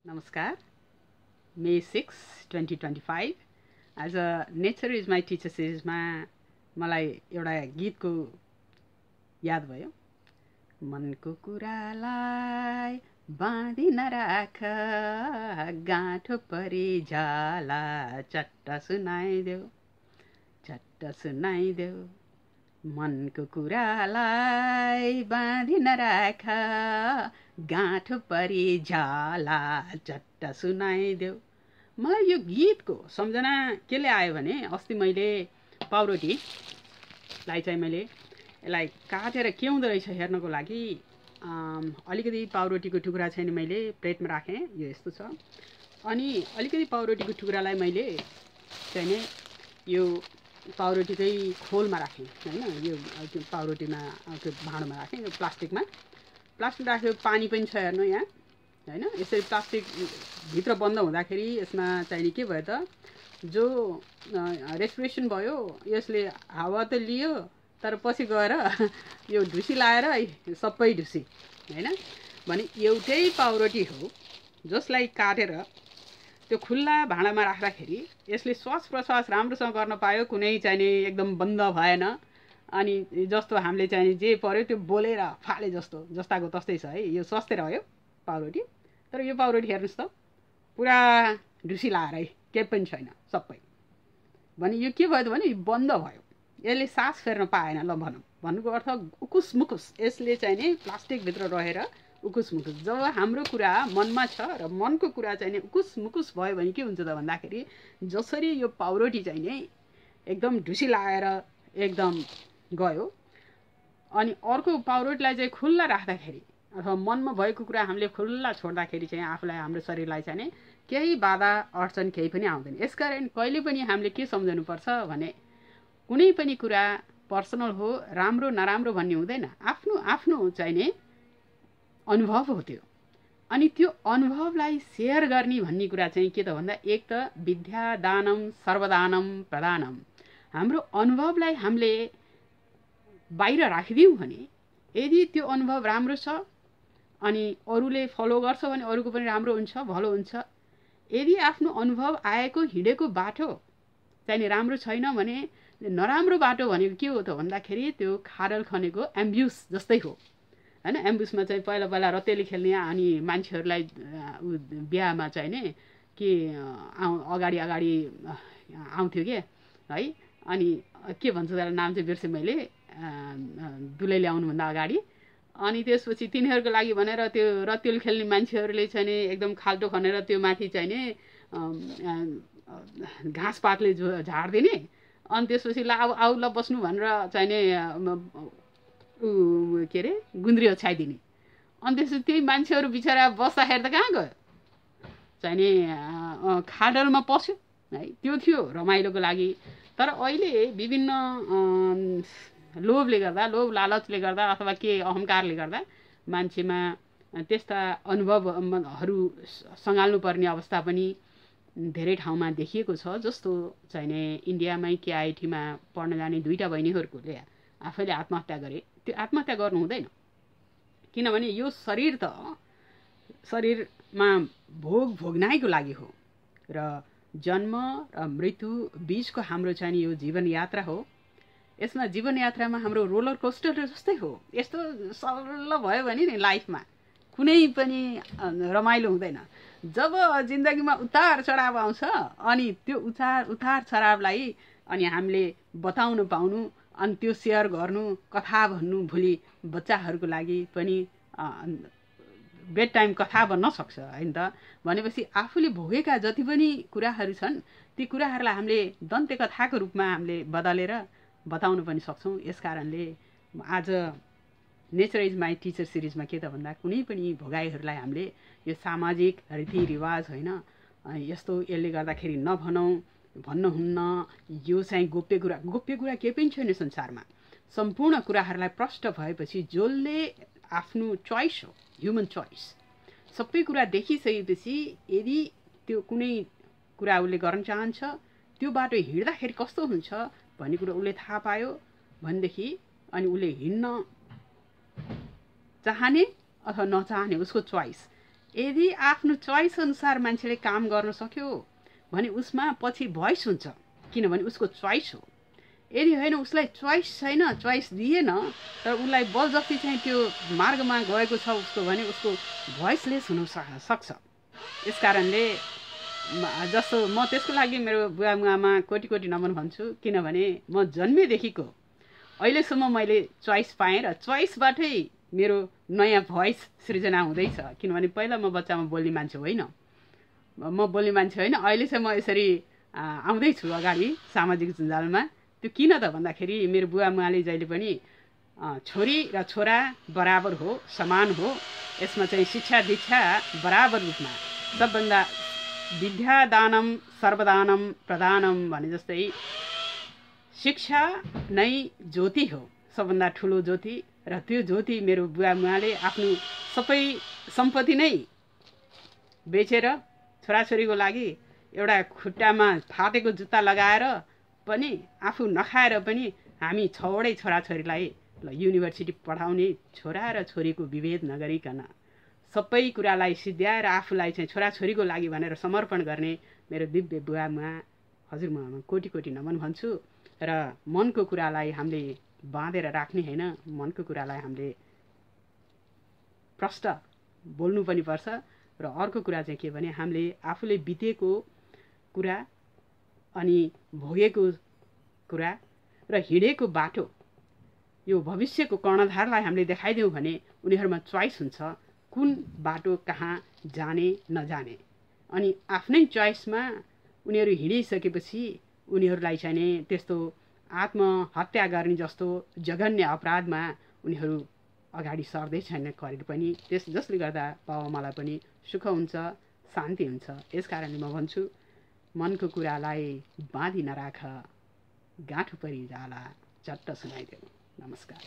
नमस्कार, May 6, 2025 आज nature is my teacher सिरिजमा मलाई एउटा गीतको याद भयो। मनको कुरालाई बाँधि नराख, गाँठो परि जाला चट्ट सुनाइदेऊ, चट्ट सुनाइदेऊ। मनको कुरालाई बाँधि नराख, गाँठो परि झाला चट्ट सुनाइदेऊ। मलाई यो गीतको सम्झना केले आयो भने अस्ति मैले पाउरोटीलाई चाहिँ मैले यसलाई काटेर के हुँदो रहेछ हेर्नको लागि अलिकति पाउरोटीको टुक्रा चाहिँ मैले प्लेटमा राखेँ। यो यस्तो छ। अनि अलिकति पाउरोटीको टुक्रालाई मैले चाहिँ यो पाउरोटीकै खोलमा राखेँ हैन। यो पाउरोटीमा त्यो भाँडोमा राखेँ, यो प्लास्टिक राख्यो। पानी पनि छ हेर्नु यहाँ हैन। यसरी प्लास्टिक भित्र बन्द हुँदाखेरि यसमा चाहिँ के भयो त, जो रेस्पिरेसन भयो यसले हावा त लियो, तर पछि गएर यो ढुसी लाएर सबै ढुसी हैन। भने एउटै पाउरोटी हो जसलाई काटेर त्यो खुल्ला भाँडामा राख्दाखेरि यसले श्वास प्रश्वास राम्रोसँग गर्न पायो, कुनै चाहिँ एकदम बन्द भएन। अनि जस्तो हामीले चाहिँ जे पर्यो त्यो बोलेर फाले जस्ताको तस्तै छ है। यो सस्तै रह्यो पाउरोटी, तर यो पाउरोटी हेर्नुहोस् त पुरा ढुसी लाएर है, केही पनि छैन सबै। भने यो के भयो त भने बन्द भयो, यसले सास फेर्न पाएन। ल भनौँ, भन्नुको अर्थ उकुस मुकुस यसले चाहिँ नि प्लास्टिकभित्र रहेर उकुस मुकुस। जब हाम्रो कुरा मनमा छ र मनको कुरा चाहिँ नि उकुस मुकुस भयो भने के हुन्छ त भन्दाखेरि जसरी यो पाउरोटी चाहिँ नि एकदम ढुसी लाएर एकदम गयो, अनि अर्को पाउरोटीलाई चाहिँ खुल्ला राख्दाखेरि अथवा मनमा भएको कुरा हामीले खुल्ला छोड्दाखेरि चाहिँ आफूलाई हाम्रो शरीरलाई चाहिँ केही बाधा अडचन केही पनि आउँदैन। यसकारण कहिले पनि हामीले के सम्झनुपर्छ भने कुनै पनि कुरा पर्सनल हो, राम्रो नराम्रो भन्ने हुँदैन। आफ्नो आफ्नो चाहिँ नि अनुभव हो त्यो, अनि त्यो अनुभवलाई सेयर गर्ने भन्ने कुरा चाहिँ के त भन्दा एक त विद्या दानम सर्वदानम प्रदानम। हाम्रो अनुभवलाई हामीले बाहिर राखिदिउँ भने यदि त्यो अनुभव राम्रो छ अनि अरूले फलो गर्छ भने अरूको पनि राम्रो हुन्छ, भलो हुन्छ। यदि आफ्नो अनुभव आएको हिँडेको बाटो चाहिँ राम्रो छैन भने नराम्रो बाटो भनेको के हो त भन्दाखेरि त्यो खाडल खनेको एम्ब्युस जस्तै हो हैन। एम्ब्युसमा चाहिँ पहिला पहिला रतेली खेल्ने अनि मान्छेहरूलाई बिहामा चाहिँ नि के अगाडि अगाडि आउँथ्यो के है। अनि के भन्छ त्यसलाई नाम चाहिँ बिर्सेँ मैले, दुलै ल्याउनुभन्दा अगाडि। अनि त्यसपछि तिनीहरूको लागि भनेर त्यो रतेल खेल्ने मान्छेहरूले चाहिँ नि एकदम खाल्टो खनेर त्यो माथि चाहिँ नि घाँस पातले झारिदिने। अनि त्यसपछि ल आउ ल बस्नु भनेर चाहिँ नि के अरे गुन्द्री ओछ्याइदिने। अनि त्यसपछि त्यही मान्छेहरू बिचरा बस्दाखेरि त कहाँ गयो चाहिँ नि खाडलमा पस्यो है। त्यो थियो रमाइलोको लागि। तर अहिले विभिन्न लोभले गर्दा, लोभ लालचले गर्दा अथवा के अहङ्कारले गर्दा मान्छेमा त्यस्ता अनुभवहरू सँगाल्नु पर्ने अवस्था पनि धेरै ठाउँमा देखिएको छ। जस्तो चाहिँ नि इन्डियामै केआइटीमा पढ्न जाने दुईवटा बहिनीहरूले आफैले आत्महत्या गरे। त्यो आत्महत्या गर्नु हुँदैन, किनभने यो शरीर त शरीरमा भोग्नाइको लागि हो र जन्म र मृत्यु बीचको हाम्रो चाहिँ यो जीवन यात्रा हो। यसमा जीवन यात्रामा हाम्रो रोलर कोस्टर जस्तै हो। यस्तो सरल भयो भने नि लाइफमा कुनै पनि रमाइलो हुँदैन। जब जिन्दगीमा उतार चढाव आउँछ अनि त्यो उतार चढावलाई अनि हामीले बताउन पाउनु, अनि त्यो सेयर गर्नु, कथा भन्नु भोलि बच्चाहरूको लागि पनि बेड टाइम कथा बन्न सक्छ होइन त। भनेपछि आफूले भोगेका जति पनि कुराहरू छन् ती कुराहरूलाई हामीले दन्ते कथाको रूपमा हामीले बदलेर बताउन पनि सक्छौँ। यसकारणले आज नेचर इज माई टिचर सिरिजमा के त भन्दा कुनै पनि भोगाइहरूलाई हामीले यो सामाजिक रीतिरिवाज होइन यस्तो यसले गर्दाखेरि नभनौँ, भन्नुहुन्न, यो चाहिँ गोप्य कुरा केही पनि छैन संसारमा। सम्पूर्ण कुराहरूलाई प्रष्ट भएपछि जसले आफ्नो चोइस हो, ह्युमन चोइस, सबै कुरा देखिसकेपछि यदि त्यो कुनै कुरा उसले गर्न चाहन्छ त्यो बाटो हिँड्दाखेरि कस्तो हुन्छ भन्ने कुरो उसले थाहा पायो भनेदेखि अनि उसले हिँड्न चाहने अथवा नचाहने उसको चोइस यदि आफ्नो चोइस अनुसार मान्छेले काम गर्न सक्यो भने उसमा पछि भोइस हुन्छ, किनभने उसको चोइस हो। यदि होइन उसलाई चोइस छैन, चोइस दिएन तर उसलाई बलजफ्ती चाहिँ त्यो मार्गमा गएको छ उसको भने उसको भोइसलेस हुन सक्छ। यस कारणले जस्तो म त्यसको लागि मेरो बुवा मुवामा कोटी कोटी नमन भन्छु, किनभने म जन्मेदेखिको अहिलेसम्म मैले चोइस पाएँ र चोइसबाटै मेरो नयाँ भोइस सृजना हुँदैछ। किनभने पहिला म बच्चामा बोल्ने मान्छे होइन, अहिले चाहिँ म यसरी आउँदैछु अगाडि सामाजिक सञ्जालमा। त्यो किन त भन्दाखेरि मेरो बुवा मुवाले जहिले पनि छोरी र छोरा बराबर हो, समान हो, यसमा चाहिँ शिक्षा दीक्षा बराबर रूपमा सबभन्दा विद्यादानम सर्वदानम प्रदानम भने जस्तै शिक्षा नै ज्योति हो, सबभन्दा ठुलो ज्योति। र त्यो ज्योति मेरो बुवा मुवाले आफ्नो सबै सम्पत्ति नै बेचेर छोराछोरीको लागि एउटा खुट्टामा फाटेको जुत्ता लगाएर पनि आफू नखाएर पनि हामी 6वटै छोराछोरीलाई युनिभर्सिटी पढाउने, छोरा र छोरीको विभेद नगरिकन सबै कुरालाई सिद्ध्याएर आफूलाई चाहिँ छोराछोरीको लागि भनेर समर्पण गर्ने मेरो दिव्य बुवा मुवा हजुरमुवामा कोटी कोटी नमन भन्छु। र मनको कुरालाई हामीले बाँधेर राख्ने होइन, मनको कुरालाई हामीले प्रष्ट बोल्नु पनि पर्छ। र अर्को कुरा चाहिँ के भने हामीले आफूले बितेको कुरा अनि भोगेको कुरा र हिँडेको बाटो, यो भविष्यको कर्णधारलाई हामीले देखाइदियौँ भने उनीहरूमा चोइस हुन्छ कुन बाटो कहाँ जाने नजाने। अनि आफ्नै चोइसमा उनीहरू हिँडिसकेपछि उनीहरूलाई चाहिँ त्यस्तो आत्महत्या गर्ने जस्तो जघन्य अपराधमा उनीहरू अगाडि सर्दै छैन कहिले पनि। जसले गर्दा बाबाआमालाई पनि सुख हुन्छ, शान्ति हुन्छ। यस कारणले म भन्छु मनको कुरालाई बाँधि नराख, गाँठो परि जाला चट्ट सुनाइदेऊ। नमस्कार।